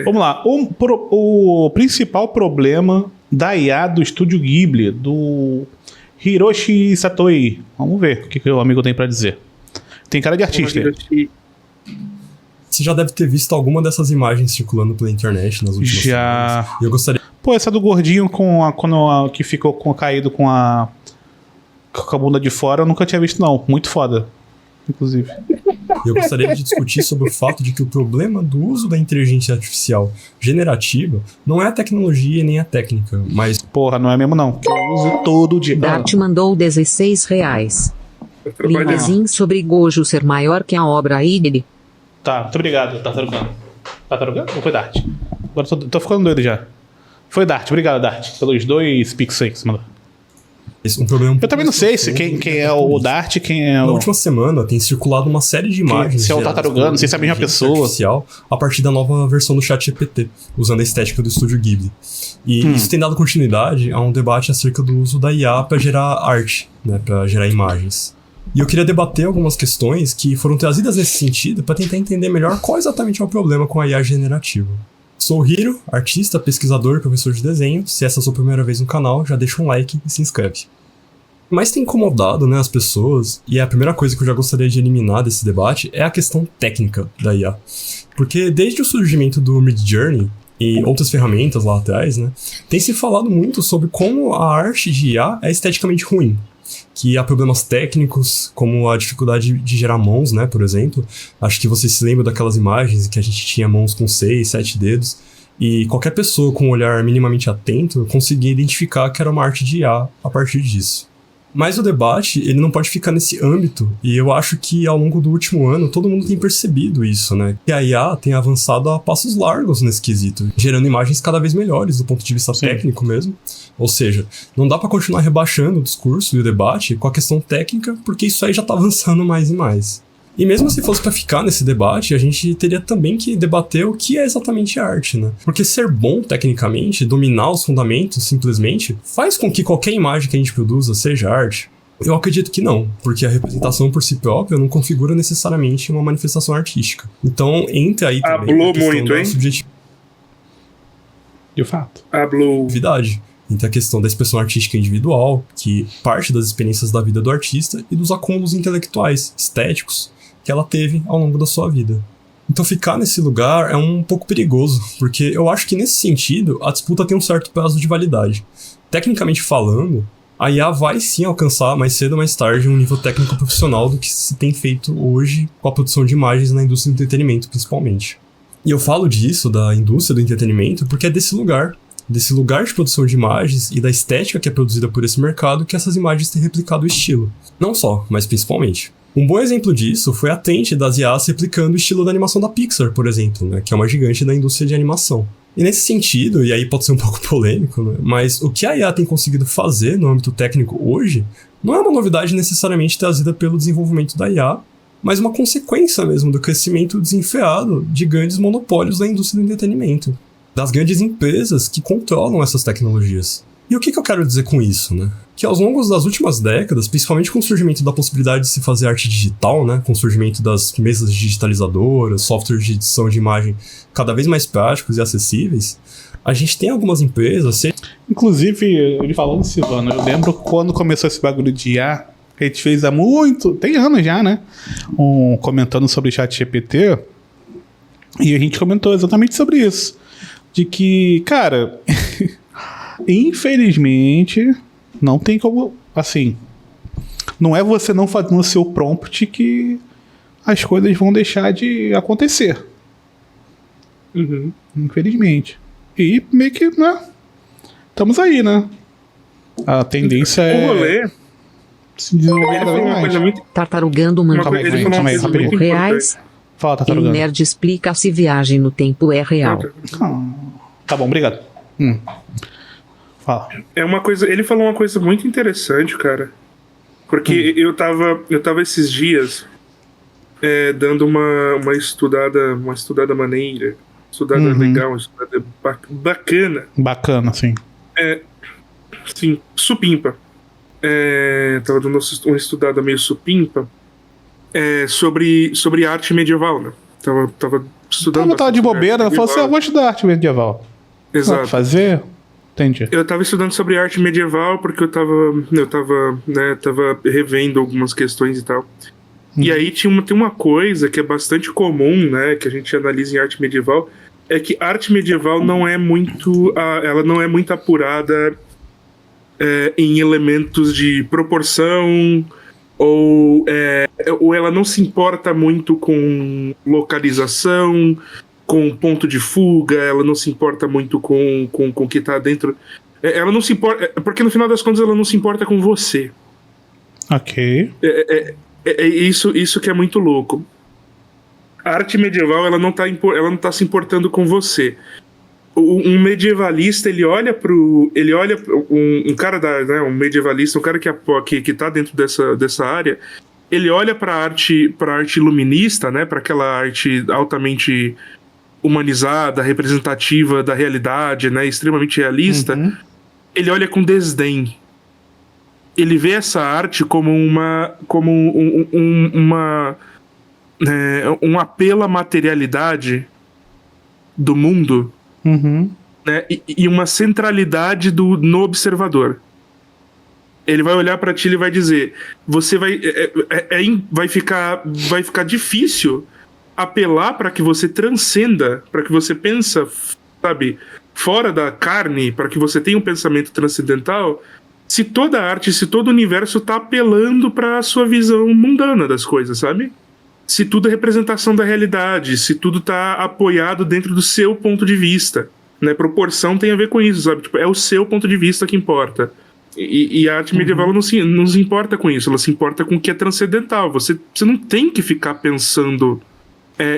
Vamos lá. O principal problema da IA do Estúdio Ghibli, do Hiroshi Satoi. Vamos ver o que o amigo tem pra dizer. Tem cara de artista. Você já deve ter visto alguma dessas imagens circulando pela internet nas últimas semanas. E eu gostaria... Pô, essa do gordinho que ficou caído com a bunda de fora, eu nunca tinha visto, não. Muito foda, inclusive. Eu gostaria de discutir sobre o fato de que o problema do uso da inteligência artificial generativa não é a tecnologia nem a técnica, mas... Porra, não é mesmo não, que eu uso todo dia. Dart mandou R$16. Linkzinho sobre Gojo ser maior que a obra Idle. Tá, muito obrigado, Tartarugano. Tartarugano ou foi Dart? Agora tô ficando doido já. Foi Dart, obrigado, Dart, pelos 2 pixels que você mandou. Um problema eu também não sei se quem é o Dart, quem é o... Na última semana tem circulado uma série de imagens... Se é o Tartarugano, não sei se é a mesma pessoa. A partir da nova versão do ChatGPT, usando a estética do Estúdio Ghibli. E isso tem dado continuidade a um debate acerca do uso da IA para gerar arte, né, para gerar imagens. E eu queria debater algumas questões que foram trazidas nesse sentido para tentar entender melhor qual exatamente é o problema com a IA generativa. Sou o Hiro, artista, pesquisador e professor de desenho. Se essa é a sua primeira vez no canal, já deixa um like e se inscreve. Mas tem incomodado, né, as pessoas, e a primeira coisa que eu já gostaria de eliminar desse debate é a questão técnica da IA. Porque desde o surgimento do Midjourney e outras ferramentas lá atrás, né, tem se falado muito sobre como a arte de IA é esteticamente ruim. Que há problemas técnicos, como a dificuldade de gerar mãos, né, por exemplo. Acho que vocês se lembram daquelas imagens em que a gente tinha mãos com 6, 7 dedos, e qualquer pessoa com um olhar minimamente atento conseguia identificar que era uma arte de IA a partir disso. Mas o debate, ele não pode ficar nesse âmbito, e eu acho que ao longo do último ano todo mundo tem percebido isso, né? Que a IA tem avançado a passos largos nesse quesito, gerando imagens cada vez melhores do ponto de vista técnico mesmo. Ou seja, não dá pra continuar rebaixando o discurso e o debate com a questão técnica, porque isso aí já tá avançando mais e mais. E mesmo se fosse pra ficar nesse debate, a gente teria também que debater o que é exatamente arte, né? Porque ser bom tecnicamente, dominar os fundamentos simplesmente, faz com que qualquer imagem que a gente produza seja arte? Eu acredito que não, porque a representação por si própria não configura necessariamente uma manifestação artística. Então entra aí também a questão da subjetividade. De fato. Entra a questão da expressão artística individual, que parte das experiências da vida do artista e dos acúmulos intelectuais, estéticos, que ela teve ao longo da sua vida. Então ficar nesse lugar é um pouco perigoso, porque eu acho que nesse sentido a disputa tem um certo prazo de validade. Tecnicamente falando, a IA vai sim alcançar mais cedo ou mais tarde um nível técnico profissional do que se tem feito hoje com a produção de imagens na indústria do entretenimento, principalmente. E eu falo disso, da indústria do entretenimento, porque é desse lugar de produção de imagens e da estética que é produzida por esse mercado que essas imagens têm replicado o estilo. Não só, mas principalmente. Um bom exemplo disso foi a Tente das IAs replicando o estilo da animação da Pixar, por exemplo, né, que é uma gigante da indústria de animação. E nesse sentido, e aí pode ser um pouco polêmico, né, mas o que a IA tem conseguido fazer no âmbito técnico hoje não é uma novidade necessariamente trazida pelo desenvolvimento da IA, mas uma consequência mesmo do crescimento desenfreado de grandes monopólios da indústria do entretenimento, das grandes empresas que controlam essas tecnologias. E o que eu quero dizer com isso, né? Que ao longo das últimas décadas, principalmente com o surgimento da possibilidade de se fazer arte digital, né? Com o surgimento das mesas digitalizadoras, softwares de edição de imagem cada vez mais práticos e acessíveis, a gente tem algumas empresas... Inclusive, ele falando, Silvano, eu lembro quando começou esse bagulho de IA, que a gente fez há muito... Tem anos já, né? Comentando sobre o ChatGPT, e a gente comentou exatamente sobre isso. De que, cara... Infelizmente, não tem como, assim, não é você não fazendo o seu prompt que as coisas vão deixar de acontecer. Infelizmente. E meio que, né, estamos aí, né? A tendência é... O rolê... se desenvolver cada vez mais. Muito... Tartarugando mandou R$5 Fala, Tartarugando. Nerd explica se viagem no tempo é real. Tá bom, obrigado. Fala. É uma coisa, ele falou uma coisa muito interessante, cara. Porque eu tava esses dias dando uma estudada maneira, estudada legal, uma estudada bacana. Bacana, sim. Sim, supimpa. Tava dando uma estudada meio supimpa sobre arte medieval, né? Tava estudando. Quando eu tava de bastante bobeira, ela arte falou assim: medieval. eu vou estudar arte medieval. Exato. Pode fazer? Entendi. Eu tava estudando sobre arte medieval porque eu tava revendo algumas questões e tal. E aí tem uma coisa que é bastante comum, né, que a gente analisa em arte medieval, é que arte medieval não é muito, ela não é muito apurada em elementos de proporção, ou ela não se importa muito com localização, com ponto de fuga, ela não se importa muito com o que tá dentro. Ela não se importa, porque no final das contas ela não se importa com você. Ok. É isso que é muito louco. A arte medieval ela não tá se importando com você. Um medievalista, ele olha um cara né, um medievalista, um cara que tá dentro dessa área, ele olha para arte iluminista, né, para aquela arte altamente humanizada, representativa da realidade, né, extremamente realista. Ele olha com desdém. Ele vê essa arte como um apelo à materialidade do mundo, né, e uma centralidade no observador. Ele vai olhar para ti e vai dizer: você vai ficar difícil apelar para que você transcenda, para que você pensa, sabe, fora da carne, para que você tenha um pensamento transcendental, se toda a arte, se todo o universo tá apelando para a sua visão mundana das coisas, sabe? Se tudo é representação da realidade, se tudo tá apoiado dentro do seu ponto de vista, né? Proporção tem a ver com isso, sabe? Tipo, é o seu ponto de vista que importa. E a arte medieval não se importa com isso, ela se importa com o que é transcendental. Você não tem que ficar pensando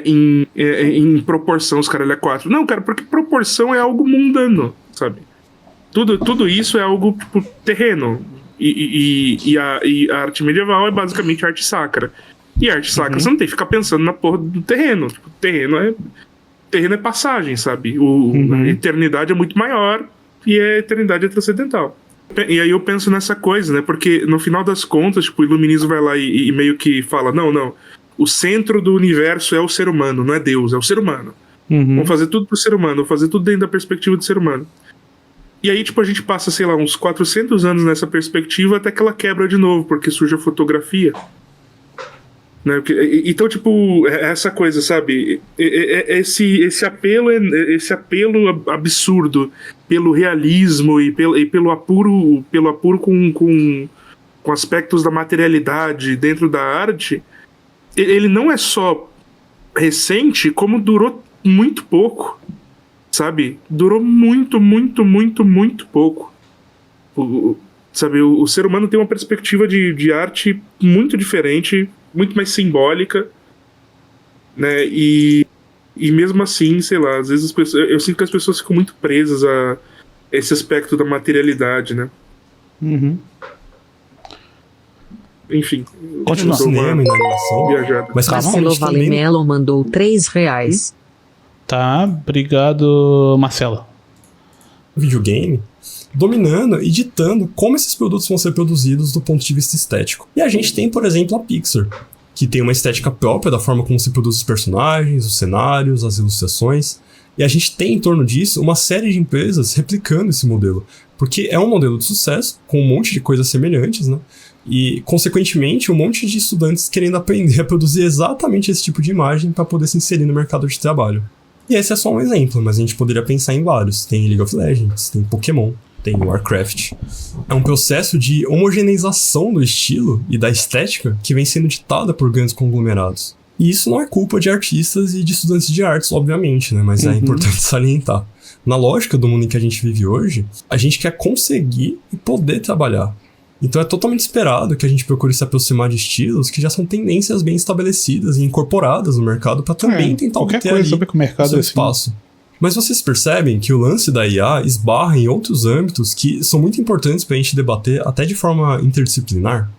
em proporção, os caralho é 4. Não, cara, porque proporção é algo mundano, sabe? Tudo isso é algo, tipo, terreno. E a arte medieval é basicamente arte sacra. E a arte sacra você não tem que ficar pensando na porra do terreno. Tipo, terreno é passagem, sabe? A eternidade é muito maior e a eternidade é transcendental. E aí eu penso nessa coisa, né? Porque no final das contas, tipo, o iluminismo vai lá e meio que fala: não, o centro do universo é o ser humano, não é Deus, é o ser humano. Vamos fazer tudo pro ser humano, vamos fazer tudo dentro da perspectiva do ser humano. E aí, tipo, a gente passa, sei lá, uns 400 anos nessa perspectiva até que ela quebra de novo, porque surge a fotografia. Né? Então, tipo, essa coisa, sabe? Esse apelo absurdo pelo realismo e pelo apuro com aspectos da materialidade dentro da arte, ele não é só recente, como durou muito pouco, sabe? Durou muito, muito, muito, muito pouco. Sabe, o ser humano tem uma perspectiva de arte muito diferente, muito mais simbólica, né? E mesmo assim, sei lá, às vezes eu sinto que as pessoas ficam muito presas a esse aspecto da materialidade, né? Enfim. Continua. No cinema e na animação. Viajada. Mas Marcelo Valimelo mandou R$3. Tá, obrigado, Marcela. Videogame dominando e ditando como esses produtos vão ser produzidos do ponto de vista estético. E a gente tem, por exemplo, a Pixar, que tem uma estética própria da forma como se produz os personagens, os cenários, as ilustrações. E a gente tem em torno disso uma série de empresas replicando esse modelo, porque é um modelo de sucesso, com um monte de coisas semelhantes, né? E, consequentemente, um monte de estudantes querendo aprender a produzir exatamente esse tipo de imagem para poder se inserir no mercado de trabalho. E esse é só um exemplo, mas a gente poderia pensar em vários. Tem League of Legends, tem Pokémon, tem Warcraft. É um processo de homogeneização do estilo e da estética que vem sendo ditada por grandes conglomerados. E isso não é culpa de artistas e de estudantes de artes, obviamente, né? Mas é importante salientar. Na lógica do mundo em que a gente vive hoje, a gente quer conseguir e poder trabalhar. Então é totalmente esperado que a gente procure se aproximar de estilos que já são tendências bem estabelecidas e incorporadas no mercado para também tentar obter ali o seu espaço. Mas vocês percebem que o lance da IA esbarra em outros âmbitos que são muito importantes para a gente debater até de forma interdisciplinar?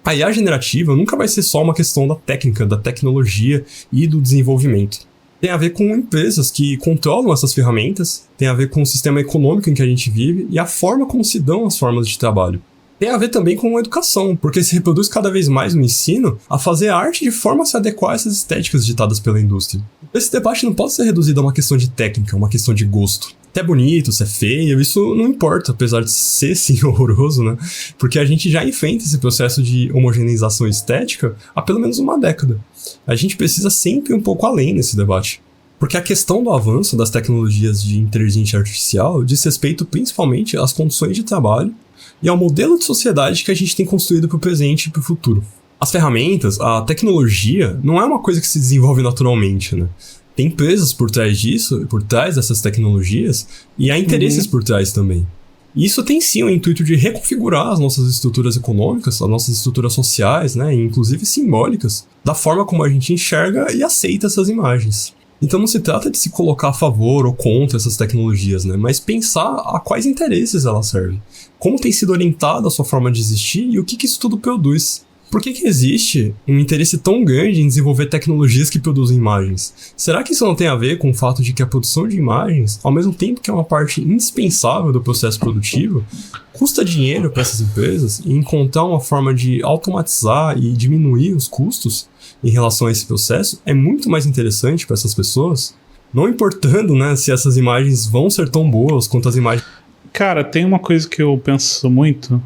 A IA generativa nunca vai ser só uma questão da técnica, da tecnologia e do desenvolvimento. Tem a ver com empresas que controlam essas ferramentas, tem a ver com o sistema econômico em que a gente vive e a forma como se dão as formas de trabalho. Tem a ver também com a educação, porque se reproduz cada vez mais no ensino a fazer arte de forma a se adequar a essas estéticas ditadas pela indústria. Esse debate não pode ser reduzido a uma questão de técnica, uma questão de gosto. Se é bonito, se é feio, isso não importa, apesar de ser sim horroroso, né? Porque a gente já enfrenta esse processo de homogeneização estética há pelo menos uma década. A gente precisa sempre ir um pouco além nesse debate. Porque a questão do avanço das tecnologias de inteligência artificial diz respeito principalmente às condições de trabalho e ao modelo de sociedade que a gente tem construído para o presente e para o futuro. As ferramentas, a tecnologia, não é uma coisa que se desenvolve naturalmente, né? Tem empresas por trás disso, por trás dessas tecnologias, e há interesses por trás também. E isso tem sim o intuito de reconfigurar as nossas estruturas econômicas, as nossas estruturas sociais, né, e inclusive simbólicas, da forma como a gente enxerga e aceita essas imagens. Então não se trata de se colocar a favor ou contra essas tecnologias, né, mas pensar a quais interesses elas servem, como tem sido orientada a sua forma de existir e o que isso tudo produz. Por que existe um interesse tão grande em desenvolver tecnologias que produzem imagens? Será que isso não tem a ver com o fato de que a produção de imagens, ao mesmo tempo que é uma parte indispensável do processo produtivo, custa dinheiro para essas empresas e encontrar uma forma de automatizar e diminuir os custos em relação a esse processo é muito mais interessante para essas pessoas? Não importando, né, se essas imagens vão ser tão boas quanto as imagens... Cara, tem uma coisa que eu penso muito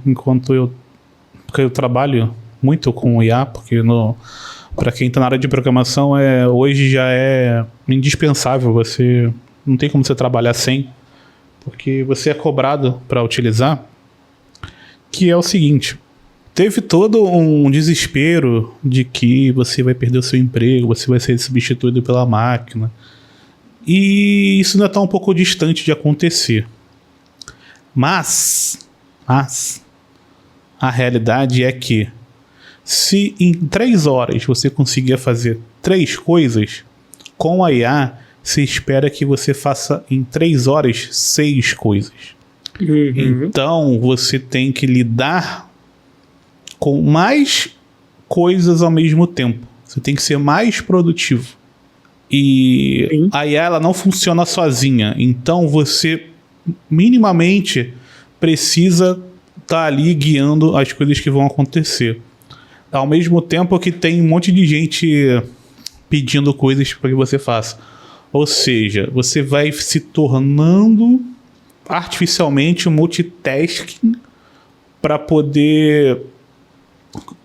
porque eu trabalho muito com o IA, porque para quem está na área de programação hoje já é indispensável, você não tem como você trabalhar sem, porque você é cobrado para utilizar, que é o seguinte: teve todo um desespero de que você vai perder o seu emprego, você vai ser substituído pela máquina, e isso ainda está um pouco distante de acontecer, mas a realidade é que se em 3 horas você conseguir fazer 3 coisas, com a IA se espera que você faça em 3 horas 6 coisas. Então você tem que lidar com mais coisas ao mesmo tempo. Você tem que ser mais produtivo. E a IA ela não funciona sozinha. Então você minimamente precisa estar ali guiando as coisas que vão acontecer. Ao mesmo tempo que tem um monte de gente pedindo coisas para que você faça. Ou seja, você vai se tornando artificialmente um multitasking para poder,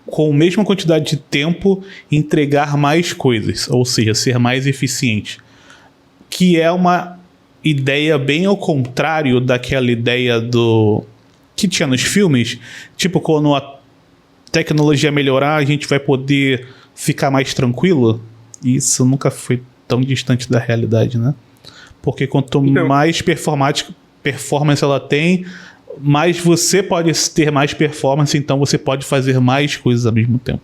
com a mesma quantidade de tempo, entregar mais coisas. Ou seja, ser mais eficiente. Que é uma ideia bem ao contrário daquela ideia que tinha nos filmes. Tipo, quando a tecnologia melhorar, a gente vai poder ficar mais tranquilo. Isso nunca foi tão distante da realidade, né? Porque quanto mais performance ela tem, mais você pode ter mais performance, então você pode fazer mais coisas ao mesmo tempo.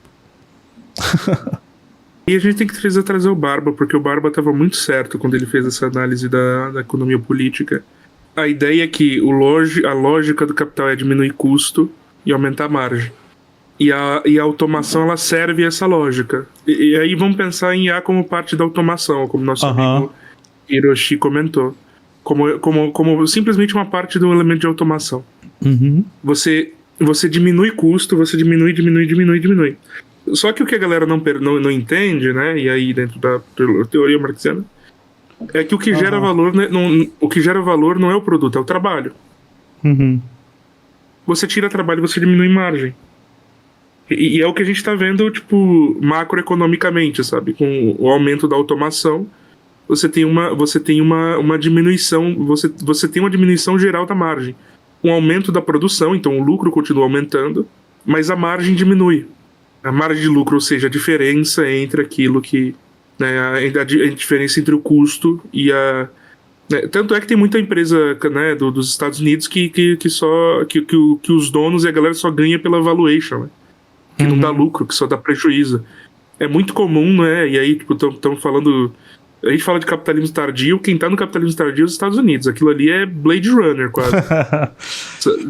E a gente tem que trazer o Barba, porque o Barba estava muito certo quando ele fez essa análise da economia política. A ideia é que a lógica do capital é diminuir custo e aumentar a margem. E a automação, ela serve essa lógica. E aí vamos pensar em IA como parte da automação, como nosso amigo Hiroshi comentou. Como simplesmente uma parte do elemento de automação. Você diminui custo, você diminui. Só que o que a galera não entende, né? E aí dentro da teoria marxiana, é que o que gera valor, né, o que gera valor não é o produto, é o trabalho. Você tira trabalho, você diminui margem. E é o que a gente tá vendo, tipo, macroeconomicamente, sabe? Com o aumento da automação, você tem uma diminuição, você tem uma diminuição geral da margem. Um aumento da produção, então o lucro continua aumentando, mas a margem diminui. A margem de lucro, ou seja, a diferença entre aquilo que... Né, a diferença entre o custo e a... Né, tanto é que tem muita empresa, né, dos Estados Unidos que os donos e a galera só ganha pela valuation, né? Que não dá lucro, que só dá prejuízo. É muito comum, né? E aí, tipo, estamos falando... A gente fala de capitalismo tardio, quem tá no capitalismo tardio é os Estados Unidos. Aquilo ali é Blade Runner, quase.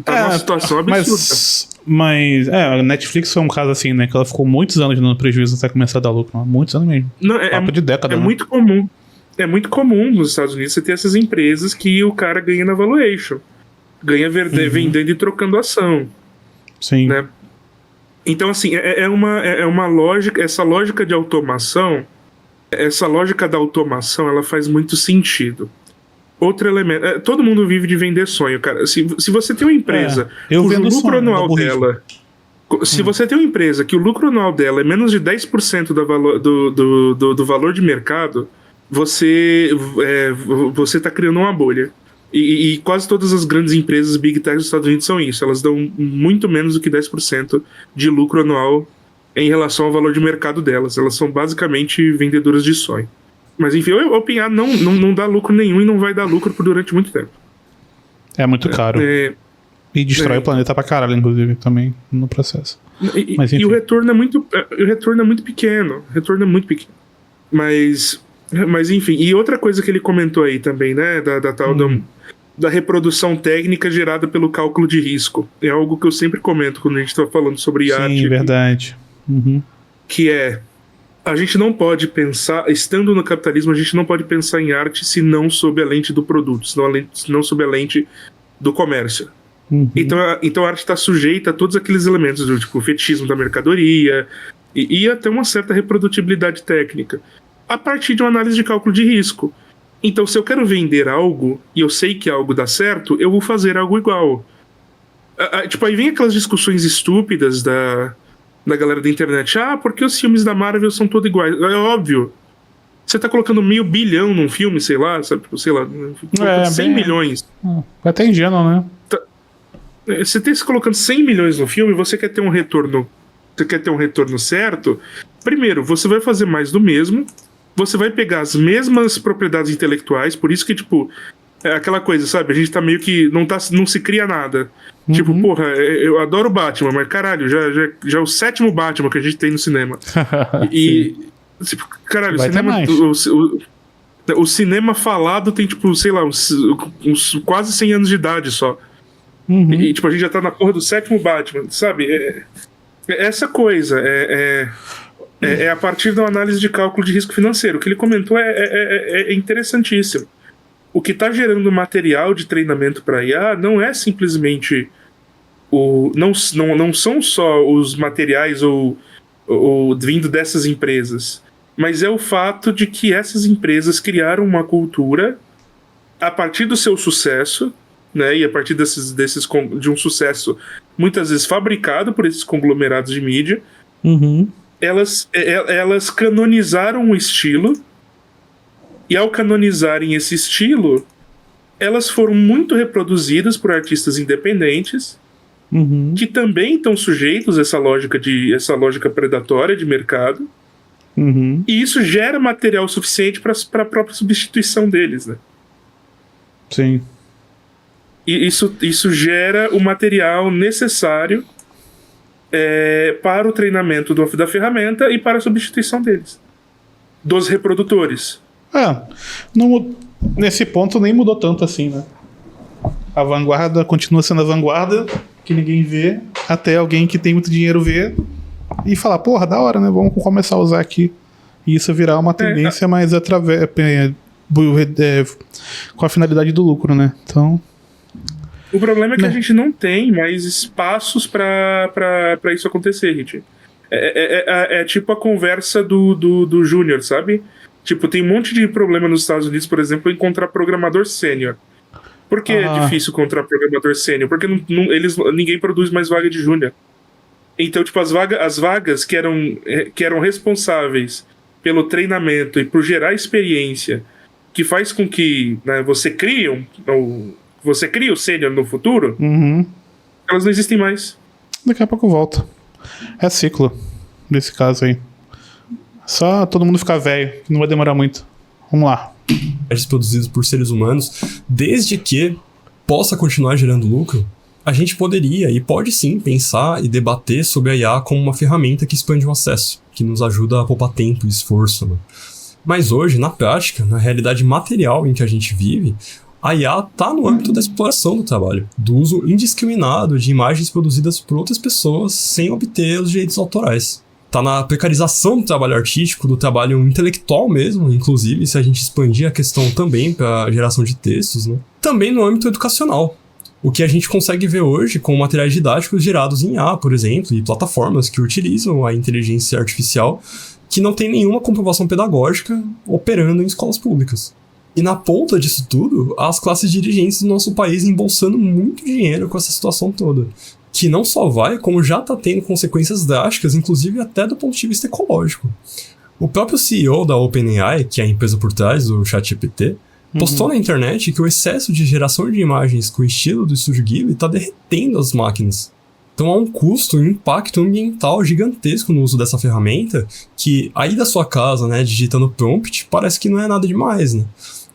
Tá numa situação absurda. Mas a Netflix foi um caso assim, né? Que ela ficou muitos anos dando prejuízo até começar a dar lucro. Né? Muitos anos mesmo. Não, papo de década, né? Muito comum. É muito comum nos Estados Unidos você ter essas empresas que o cara ganha na valuation. Ganha vendendo e trocando ação. Sim. Né? Então, assim, é uma lógica, essa lógica de automação, essa lógica da automação, ela faz muito sentido. Outro elemento, todo mundo vive de vender sonho, cara. Se você tem uma empresa eu cujo vendo lucro sonho, anual não burrice. dela... Se você tem uma empresa que o lucro anual dela é menos de 10% do valor de mercado, você está criando uma bolha. E quase todas as grandes empresas Big Tech dos Estados Unidos são isso. Elas dão muito menos do que 10% de lucro anual em relação ao valor de mercado delas. Elas são basicamente vendedoras de sonho. Mas enfim, o OpenAI não dá lucro nenhum e não vai dar lucro durante muito tempo. É muito caro. E destrói o planeta pra caralho, inclusive, também no processo. E o retorno é muito pequeno. O retorno é muito pequeno. Mas enfim, e outra coisa que ele comentou aí também, né? Da tal da reprodução técnica gerada pelo cálculo de risco. É algo que eu sempre comento quando a gente tá falando sobre arte. Sim, verdade. Que a gente não pode pensar, estando no capitalismo, a gente não pode pensar em arte se não sob a lente do produto, se não sob a lente do comércio. Então a arte está sujeita a todos aqueles elementos do tipo fetichismo da mercadoria e até uma certa reprodutibilidade técnica a partir de uma análise de cálculo de risco. Então, se eu quero vender algo e eu sei que algo dá certo, eu vou fazer algo igual. Tipo, aí vem aquelas discussões estúpidas da galera da internet. Porque os filmes da Marvel são todos iguais. É óbvio. Você tá colocando 1.000 bilhão num filme, sei lá, sabe? Sei lá, 100 milhões. É até ingênuo, né? Você tem se colocando 100 milhões no filme, você quer ter um retorno. Você quer ter um retorno certo? Primeiro, você vai fazer mais do mesmo. Você vai pegar as mesmas propriedades intelectuais. Por isso que, tipo, é aquela coisa, sabe? A gente tá meio que. Não se cria nada. Tipo, porra, eu adoro Batman, mas caralho, já é o 7º Batman que a gente tem no cinema. Tipo, caralho, o cinema falado tem, tipo, sei lá, uns quase 100 anos de idade só. E, tipo, a gente já tá na porra do 7º Batman, sabe? Essa coisa é a partir de uma análise de cálculo de risco financeiro. O que ele comentou é interessantíssimo. O que está gerando material de treinamento para IA não é simplesmente não são só os materiais ou vindo dessas empresas, mas é o fato de que essas empresas criaram uma cultura a partir do seu sucesso, né, e a partir de um sucesso muitas vezes fabricado por esses conglomerados de mídia. Elas canonizaram um estilo, e ao canonizarem esse estilo, elas foram muito reproduzidas por artistas independentes, que também estão sujeitos a essa lógica predatória de mercado, e isso gera material suficiente para a própria substituição deles, né? Sim. E isso gera o material necessário para o treinamento da ferramenta e para a substituição deles, dos reprodutores. Nesse ponto nem mudou tanto assim, né? A vanguarda continua sendo a vanguarda, que ninguém vê, até alguém que tem muito dinheiro ver e falar, porra, da hora, né? Vamos começar a usar aqui. E isso virar uma tendência mais através com a finalidade do lucro, né? Então... O problema é que a gente não tem mais espaços pra isso acontecer, Hit. É tipo a conversa do Júnior, sabe? Tipo, tem um monte de problema nos Estados Unidos, por exemplo, encontrar programador sênior. Por que é difícil encontrar programador sênior? Porque ninguém produz mais vaga de júnior. Então, tipo, as vagas que eram responsáveis pelo treinamento e por gerar experiência, que faz com que, né, você crie o sênior no futuro, elas não existem mais. Daqui a pouco volta. É ciclo, nesse caso aí. Só todo mundo ficar velho, que não vai demorar muito. Vamos lá. Produzidos por seres humanos, desde que possa continuar gerando lucro, a gente poderia e pode sim pensar e debater sobre a IA como uma ferramenta que expande o acesso, que nos ajuda a poupar tempo e esforço, né? Mas hoje, na prática, na realidade material em que a gente vive, a IA está no âmbito da exploração do trabalho, do uso indiscriminado de imagens produzidas por outras pessoas sem obter os direitos autorais. Está na precarização do trabalho artístico, do trabalho intelectual mesmo, inclusive, se a gente expandir a questão também para a geração de textos, né? Também no âmbito educacional. O que a gente consegue ver hoje com materiais didáticos gerados em IA, por exemplo, e plataformas que utilizam a inteligência artificial que não tem nenhuma comprovação pedagógica operando em escolas públicas. E na ponta disso tudo, as classes dirigentes do nosso país embolsando muito dinheiro com essa situação toda. Que não só vai, como já está tendo consequências drásticas, inclusive até do ponto de vista ecológico. O próprio CEO da OpenAI, que é a empresa por trás do ChatGPT, postou na internet que o excesso de geração de imagens com o estilo do Estúdio Ghibli está derretendo as máquinas. Então há um custo, um impacto ambiental gigantesco no uso dessa ferramenta, que aí da sua casa, né, digitando prompt, parece que não é nada demais, né?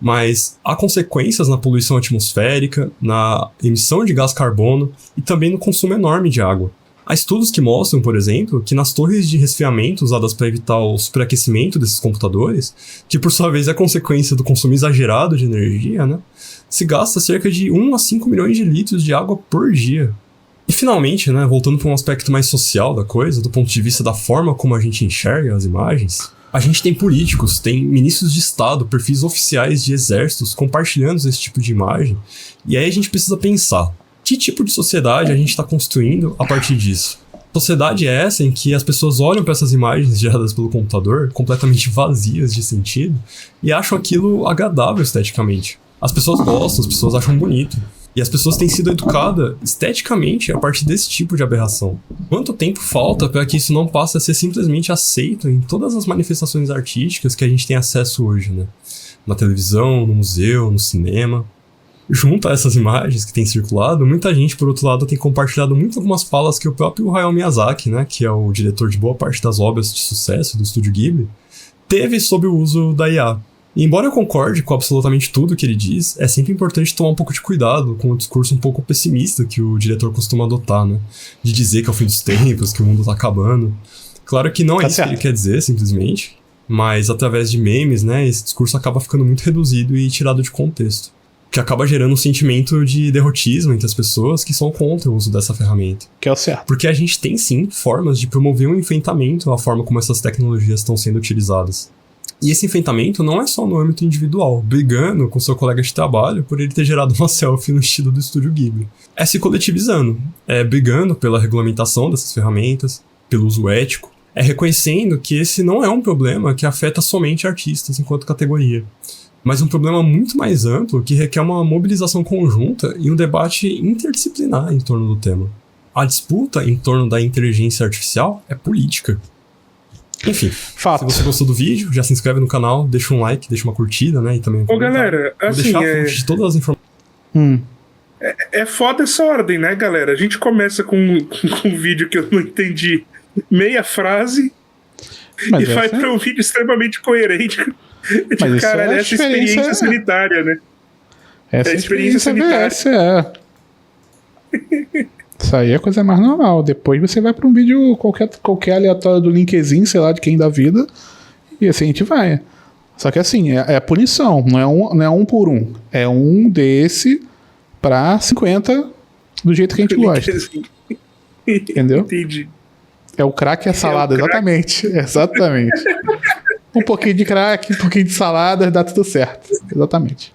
Mas há consequências na poluição atmosférica, na emissão de gás carbono e também no consumo enorme de água. Há estudos que mostram, por exemplo, que nas torres de resfriamento usadas para evitar o superaquecimento desses computadores, que por sua vez é consequência do consumo exagerado de energia, né, se gasta cerca de 1 a 5 milhões de litros de água por dia. E finalmente, né, voltando para um aspecto mais social da coisa, do ponto de vista da forma como a gente enxerga as imagens, a gente tem políticos, tem ministros de Estado, perfis oficiais de exércitos compartilhando esse tipo de imagem, e aí a gente precisa pensar, que tipo de sociedade a gente está construindo a partir disso? Sociedade é essa em que as pessoas olham para essas imagens geradas pelo computador, completamente vazias de sentido, e acham aquilo agradável esteticamente. As pessoas gostam, as pessoas acham bonito. E as pessoas têm sido educadas esteticamente a partir desse tipo de aberração. Quanto tempo falta para que isso não passe a ser simplesmente aceito em todas as manifestações artísticas que a gente tem acesso hoje, né? Na televisão, no museu, no cinema. Junto a essas imagens que têm circulado, muita gente, por outro lado, tem compartilhado muito algumas falas que o próprio Hayao Miyazaki, né, que é o diretor de boa parte das obras de sucesso do Estúdio Ghibli, teve sobre o uso da IA. E embora eu concorde com absolutamente tudo que ele diz, é sempre importante tomar um pouco de cuidado com o discurso um pouco pessimista que o diretor costuma adotar, né? De dizer que é o fim dos tempos, que o mundo tá acabando. Claro que não é isso que ele quer dizer, simplesmente, mas através de memes, né, esse discurso acaba ficando muito reduzido e tirado de contexto. Que acaba gerando um sentimento de derrotismo entre as pessoas que são contra o uso dessa ferramenta. Que é o certo. Porque a gente tem, sim, formas de promover um enfrentamento à forma como essas tecnologias estão sendo utilizadas. E esse enfrentamento não é só no âmbito individual, brigando com seu colega de trabalho por ele ter gerado uma selfie no estilo do Estúdio Ghibli. É se coletivizando, é brigando pela regulamentação dessas ferramentas, pelo uso ético, é reconhecendo que esse não é um problema que afeta somente artistas enquanto categoria, mas um problema muito mais amplo que requer uma mobilização conjunta e um debate interdisciplinar em torno do tema. A disputa em torno da inteligência artificial é política. Enfim, Fato. se você gostou do vídeo, já se inscreve no canal, deixa um like, deixa uma curtida, né, e também galera, vou assim, deixar a fonte de todas as informações. É foda essa ordem, né, galera? A gente começa com um vídeo que eu não entendi meia frase Mas e vai pra um vídeo extremamente coerente. Mas Caralho, isso é essa experiência sanitária, né? Essa É a experiência sanitária. VS, Isso aí é coisa mais normal. Depois você vai pra um vídeo qualquer aleatório do LinkedIn, sei lá, de quem da vida, e assim a gente vai. Só que assim, é punição, não é um por um. É um desse pra 50 do jeito que a gente gosta. Entendeu? Entendi. É o crack e a salada, crack. Exatamente. Um pouquinho de crack, um pouquinho de salada, dá tudo certo. Exatamente.